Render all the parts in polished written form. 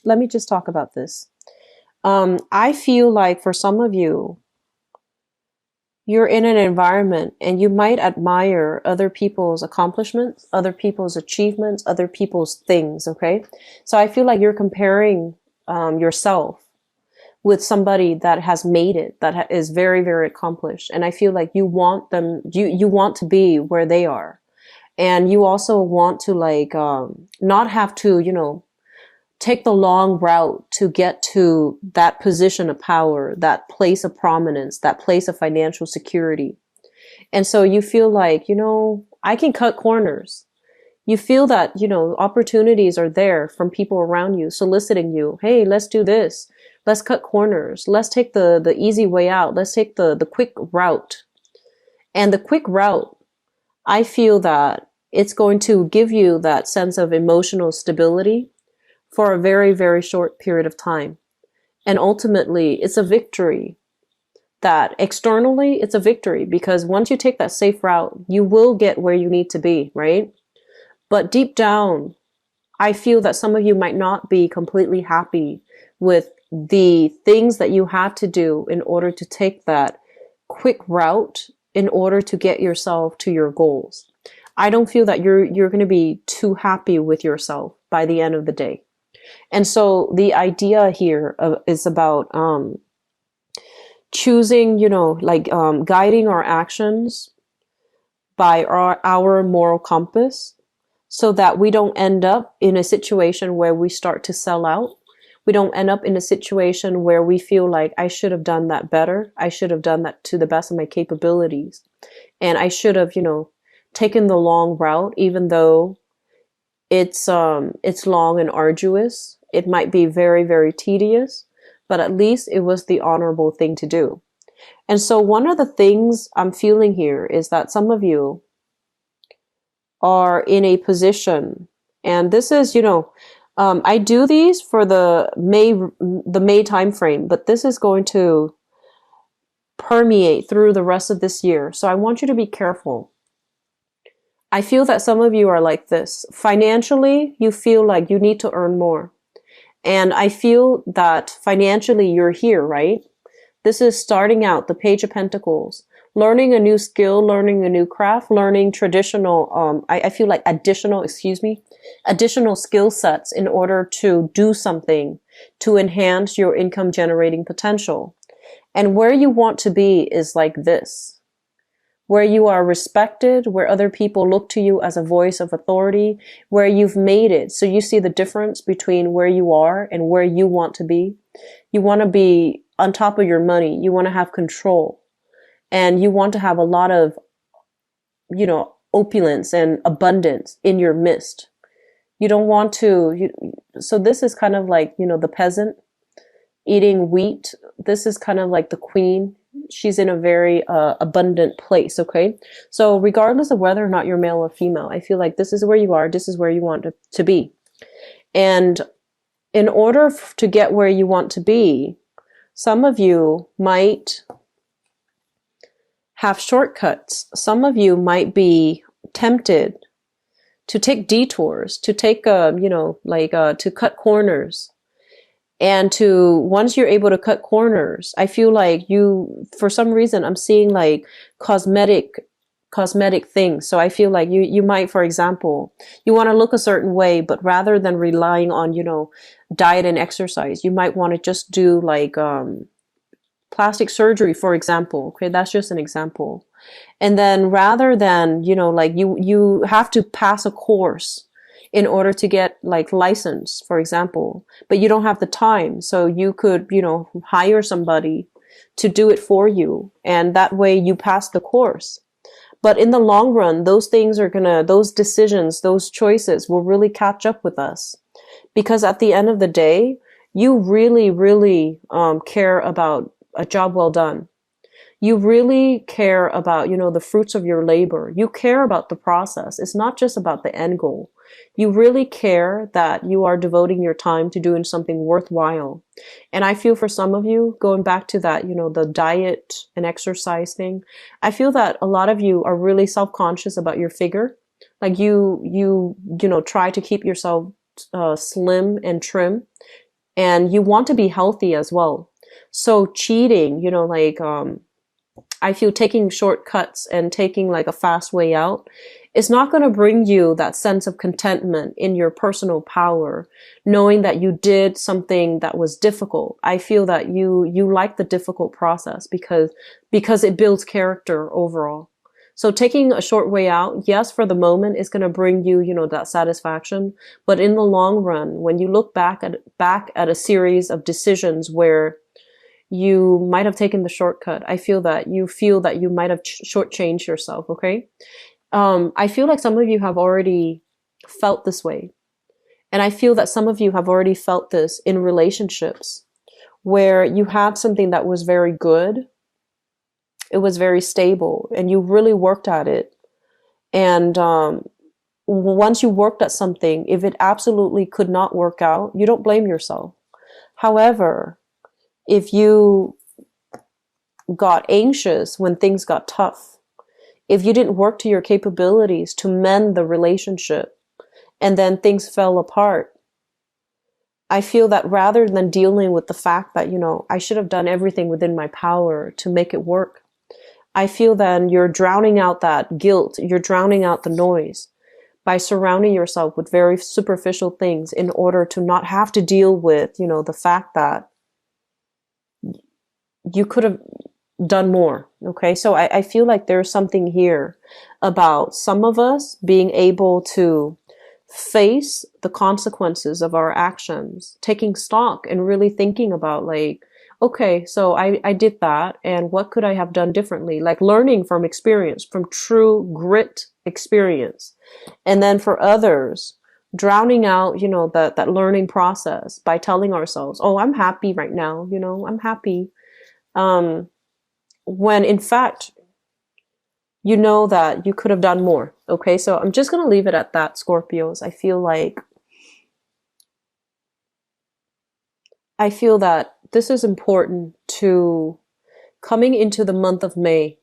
let me just talk about this. I feel like for some of you, you're in an environment and you might admire other people's accomplishments, other people's achievements, other people's things. Okay. So I feel like you're comparing yourself with somebody that has made it, that is very, very accomplished. And I feel like you want them, you want to be where they are. And you also want to like, not have to, take the long route to get to that position of power, that place of prominence, that place of financial security. And so you feel like, I can cut corners. You feel that, opportunities are there from people around you soliciting you. Hey, let's do this. Let's cut corners. Let's take the easy way out. Let's take the quick route. And the quick route, I feel that it's going to give you that sense of emotional stability for a very, very short period of time. And ultimately, it's a victory. That externally, it's a victory because once you take that safe route, you will get where you need to be, right? But deep down, I feel that some of you might not be completely happy with the things that you had to do in order to take that quick route in order to get yourself to your goals. I don't feel that you're going to be too happy with yourself by the end of the day. And so the idea here is about choosing, guiding our actions by our moral compass so that we don't end up in a situation where we start to sell out. We don't end up in a situation where we feel like I should have done that better. I should have done that to the best of my capabilities. And I should have, taken the long route, even though it's long and arduous. It might be very, very tedious, but at least it was the honorable thing to do. And so one of the things I'm feeling here is that some of you are in a position, and this is, I do these for the May time frame, but this is going to permeate through the rest of this year. So I want you to be careful. I feel that some of you are like this. Financially, you feel like you need to earn more. And I feel that financially you're here, right? This is starting out, the Page of Pentacles, learning a new skill, learning a new craft, learning traditional, I feel like additional skill sets in order to do something to enhance your income generating potential. And where you want to be is like this. Where you are respected, where other people look to you as a voice of authority, where you've made it. So you see the difference between where you are and where you want to be. You want to be on top of your money. You want to have control. And you want to have a lot of, opulence and abundance in your midst. You don't want to, so this is kind of like, the peasant eating wheat. This is kind of like the queen. She's in a very abundant place, okay? So regardless of whether or not you're male or female, I feel like this is where you are, this is where you want to be. And in order to get where you want to be, some of you might have shortcuts. Some of you might be tempted to take detours, to take, to cut corners. And once you're able to cut corners, I feel like for some reason, I'm seeing like cosmetic things. So I feel like you might, for example, you want to look a certain way, but rather than relying on, diet and exercise, you might want to just do like, plastic surgery, for example. Okay. That's just an example. And then rather than, you have to pass a course in order to get like license, for example, but you don't have the time. So you could, hire somebody to do it for you. And that way you pass the course. But in the long run, those decisions, those choices will really catch up with us. Because at the end of the day, you really, really, care about a job well done. You really care about, the fruits of your labor. You care about the process. It's not just about the end goal. You really care that you are devoting your time to doing something worthwhile. And I feel for some of you, going back to that, the diet and exercise thing, I feel that a lot of you are really self-conscious about your figure. Like you try to keep yourself slim and trim. and you want to be healthy as well. So cheating, I feel taking shortcuts and taking like a fast way out is not going to bring you that sense of contentment in your personal power, knowing that you did something that was difficult. I feel that you like the difficult process because it builds character overall. So taking a short way out, yes, for the moment is going to bring you, that satisfaction, but in the long run, when you look back at a series of decisions where you might have taken the shortcut, I feel that you might have shortchanged yourself. Okay. I feel like some of you have already felt this way. And I feel that some of you have already felt this in relationships where you had something that was very good. It was very stable and you really worked at it. And, once you worked at something, if it absolutely could not work out, you don't blame yourself. However, if you got anxious when things got tough, if you didn't work to your capabilities to mend the relationship and then things fell apart, I feel that rather than dealing with the fact that, I should have done everything within my power to make it work, I feel then you're drowning out that guilt, you're drowning out the noise by surrounding yourself with very superficial things in order to not have to deal with, the fact that you could have done more. Okay. So I feel like there's something here about some of us being able to face the consequences of our actions, taking stock and really thinking about like, okay, so I did that and what could I have done differently? Like learning from experience, from true grit experience. And then for others, drowning out, that learning process by telling ourselves, oh, I'm happy right now. I'm happy. When in fact, you know that you could have done more. Okay. So I'm just going to leave it at that, Scorpios. I feel that this is important to coming into the month of May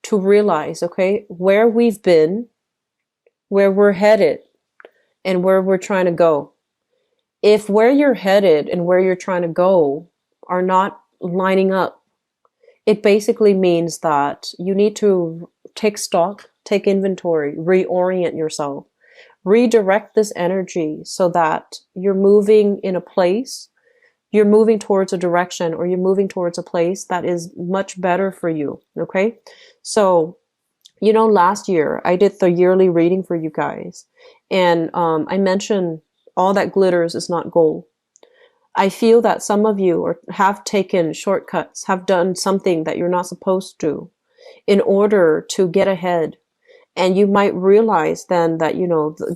to realize, okay, where we've been, where we're headed, and where we're trying to go. If where you're headed and where you're trying to go are not lining up, it basically means that you need to take stock, take inventory, reorient yourself, redirect this energy so that you're moving in a place, you're moving towards a direction, or you're moving towards a place that is much better for you. Okay. So, last year I did the yearly reading for you guys, and I mentioned all that glitters is not gold. I feel that some of you have taken shortcuts, have done something that you're not supposed to in order to get ahead. And you might realize then that,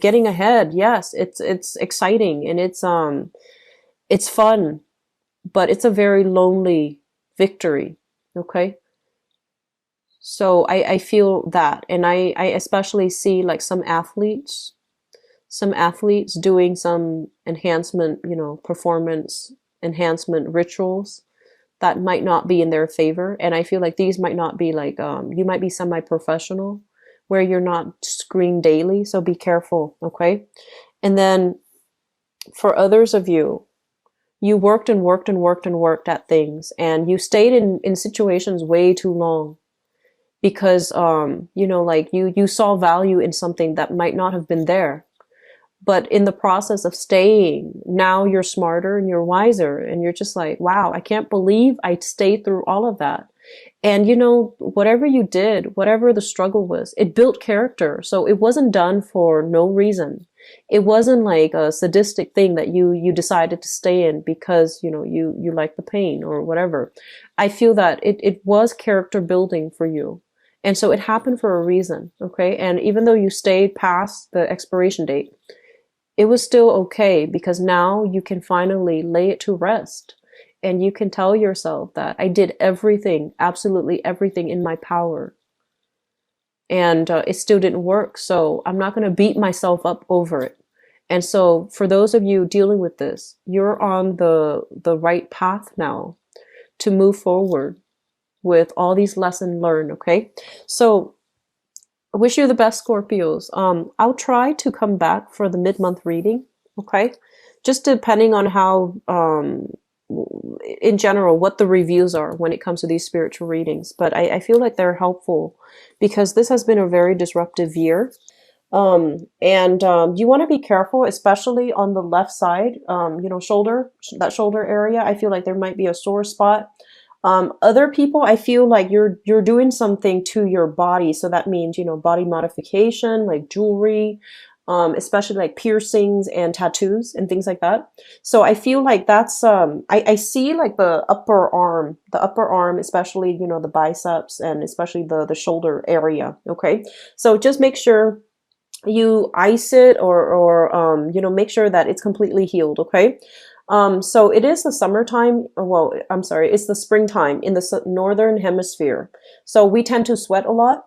getting ahead, yes, it's exciting and it's fun, but it's a very lonely victory. Okay. So I feel that, and I especially see like some athletes doing some enhancement, performance enhancement rituals that might not be in their favor. And I feel like these might not be like, you might be semi-professional where you're not screened daily. So be careful. Okay. And then for others of you, you worked and worked and worked and worked at things, and you stayed in situations way too long because, like you saw value in something that might not have been there. But in the process of staying, now you're smarter and you're wiser and you're just like, wow, I can't believe I stayed through all of that. And whatever you did, whatever the struggle was, it built character. So it wasn't done for no reason. It wasn't like a sadistic thing that you decided to stay in because, you like the pain or whatever. I feel that it was character building for you. And so it happened for a reason. Okay. And even though you stayed past the expiration date, it was still okay because now you can finally lay it to rest and you can tell yourself that I did everything, absolutely everything in my power. And it still didn't work. So I'm not going to beat myself up over it. And so for those of you dealing with this, you're on the right path now to move forward with all these lessons learned. Okay. So I wish you the best, Scorpios. I'll try to come back for the mid-month reading. Okay. just depending on how, in general, what the reviews are when it comes to these spiritual readings. But I feel like they're helpful because this has been a very disruptive year. And you want to be careful, especially on the left side, shoulder, that shoulder area. I feel like there might be a sore spot. Other people, I feel like you're doing something to your body. So that means, body modification, like jewelry, especially like piercings and tattoos and things like that. So I feel like that's I see like the upper arm, especially, the biceps and especially the shoulder area. Okay. So just make sure you ice it or make sure that it's completely healed. Okay. So it is the summertime. Well, I'm sorry, it's the springtime in the northern hemisphere. So we tend to sweat a lot.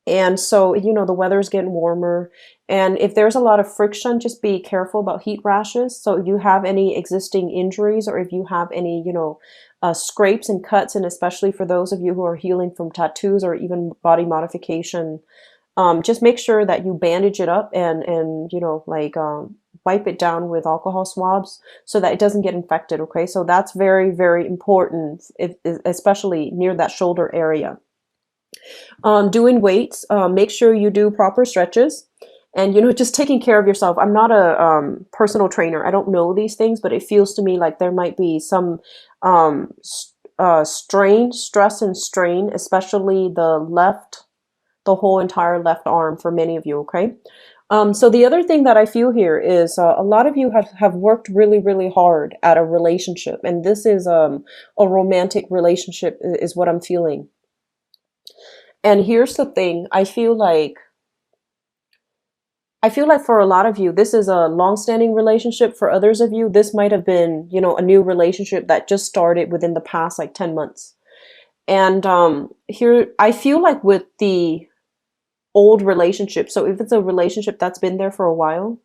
And so, the weather's getting warmer. And if there's a lot of friction, just be careful about heat rashes. So if you have any existing injuries or if you have any, scrapes and cuts, and especially for those of you who are healing from tattoos or even body modification, just make sure that you bandage it up and wipe it down with alcohol swabs so that it doesn't get infected. Okay, so that's very, very important, especially near that shoulder area. Doing weights, make sure you do proper stretches, and just taking care of yourself. I'm not a personal trainer. I don't know these things, but it feels to me like there might be some stress and strain, especially the whole entire left arm for many of you. Okay. So the other thing that I feel here is a lot of you have worked really, really hard at a relationship, and this is a romantic relationship is what I'm feeling. And here's the thing, I feel like for a lot of you, this is a long-standing relationship. For others of you, this might have been, a new relationship that just started within the past like 10 months. And here, I feel like with the old relationship, so if it's a relationship that's been there for a while,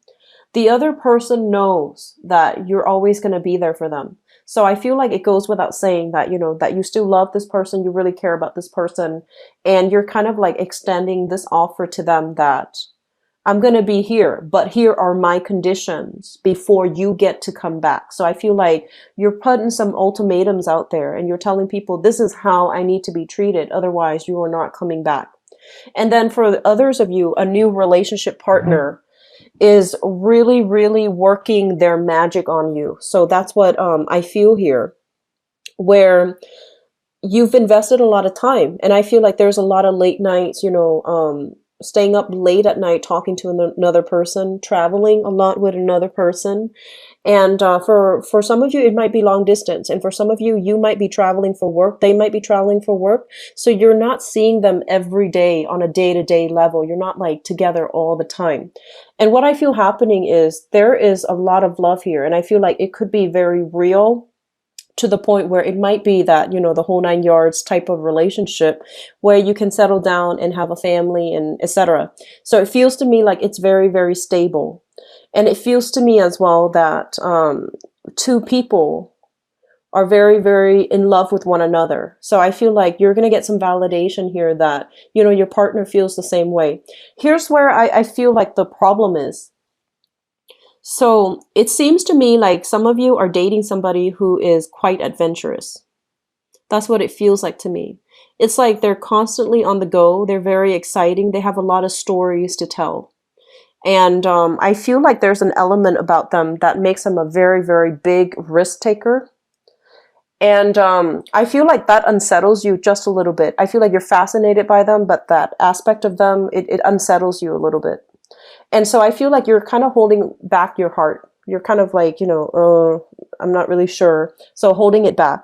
the other person knows that you're always going to be there for them. So I feel like it goes without saying that, that you still love this person, you really care about this person, and you're kind of like extending this offer to them that I'm going to be here, but here are my conditions before you get to come back. So I feel like you're putting some ultimatums out there and you're telling people, this is how I need to be treated. Otherwise, you are not coming back. And then for the others of you, a new relationship partner is really, really working their magic on you. So that's what I feel here, where you've invested a lot of time. And I feel like there's a lot of late nights, staying up late at night talking to another person, traveling a lot with another person. And for some of you, it might be long distance. And for some of you, you might be traveling for work. They might be traveling for work. So you're not seeing them every day on a day-to-day level. You're not like together all the time. And what I feel happening is there is a lot of love here. And I feel like it could be very real to the point where it might be that, the whole 9 yards type of relationship where you can settle down and have a family and etc. So it feels to me like it's very, very stable. And it feels to me as well that two people are very, very in love with one another. So I feel like you're going to get some validation here that, your partner feels the same way. Here's where I feel like the problem is. So it seems to me like some of you are dating somebody who is quite adventurous. That's what it feels like to me. It's like they're constantly on the go. They're very exciting. They have a lot of stories to tell. And I feel like there's an element about them that makes them a very, very big risk taker. And I feel like that unsettles you just a little bit. I feel like you're fascinated by them, but that aspect of them, it unsettles you a little bit. And so I feel like you're kind of holding back your heart. You're kind of like, I'm not really sure. So holding it back.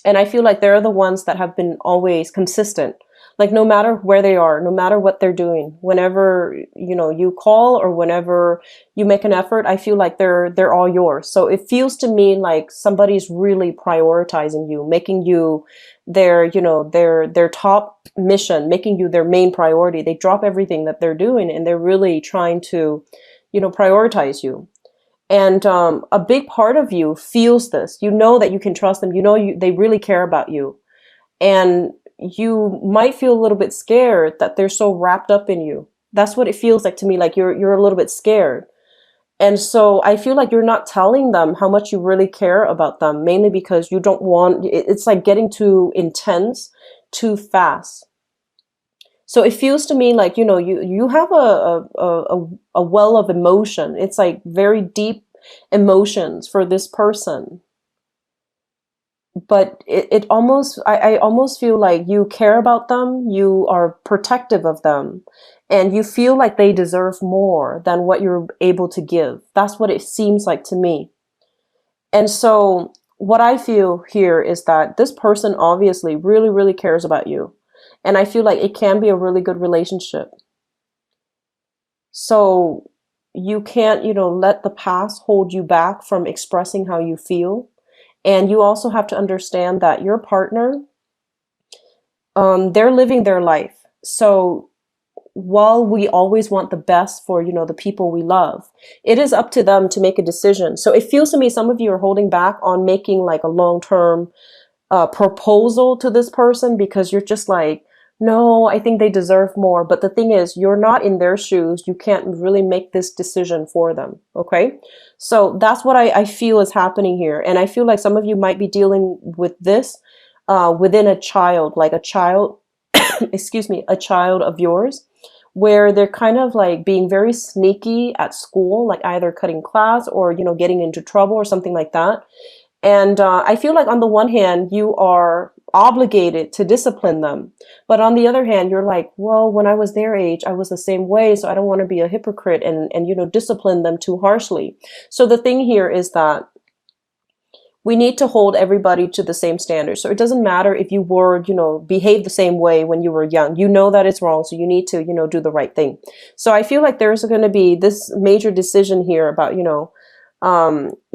And I feel like they're the ones that have been always consistent. Like no matter where they are, no matter what they're doing, whenever, you call or whenever you make an effort, I feel like they're all yours. So it feels to me like somebody's really prioritizing you, making you their top mission, making you their main priority. They drop everything that they're doing and they're really trying to, prioritize you. And a big part of you feels this. You know that you can trust them. They really care about you. And you might feel a little bit scared that they're so wrapped up in you. That's what it feels like to me. Like you're a little bit scared. And so I feel like you're not telling them how much you really care about them, mainly because you don't want, it's like getting too intense too fast. So it feels to me like, you have a well of emotion. It's like very deep emotions for this person. But it almost, I almost feel like you care about them, you are protective of them, and you feel like they deserve more than what you're able to give. That's what it seems like to me. And so what I feel here is that this person obviously really, really cares about you. And I feel like it can be a really good relationship. So you can't, let the past hold you back from expressing how you feel. And you also have to understand that your partner, they're living their life. So while we always want the best for, the people we love, it is up to them to make a decision. So it feels to me some of you are holding back on making like a long-term proposal to this person because you're just like, no, I think they deserve more. But the thing is, you're not in their shoes. You can't really make this decision for them. Okay. So that's what I feel is happening here. And I feel like some of you might be dealing with this within a child, like a child, excuse me, a child of yours, where they're kind of like being very sneaky at school, like either cutting class or, getting into trouble or something like that. And I feel like on the one hand, you are obligated to discipline them. But on the other hand, you're like, well, when I was their age, I was the same way. So I don't want to be a hypocrite and discipline them too harshly. So the thing here is that we need to hold everybody to the same standard. So it doesn't matter if you were, behave the same way when you were young. You know that it's wrong. So you need to, do the right thing. So I feel like there's going to be this major decision here about,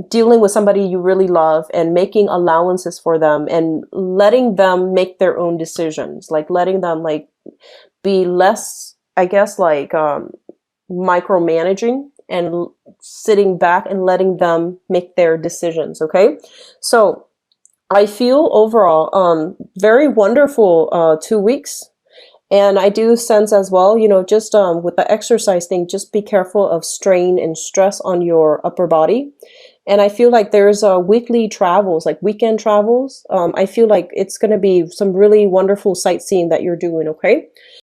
dealing with somebody you really love and making allowances for them and letting them make their own decisions, like letting them like be less, I guess, like micromanaging and sitting back and letting them make their decisions. Okay. So I feel overall very wonderful 2 weeks. And I do sense as well, just with the exercise thing, just be careful of strain and stress on your upper body. And I feel like there's weekly travels, like weekend travels. I feel like it's going to be some really wonderful sightseeing that you're doing. Okay.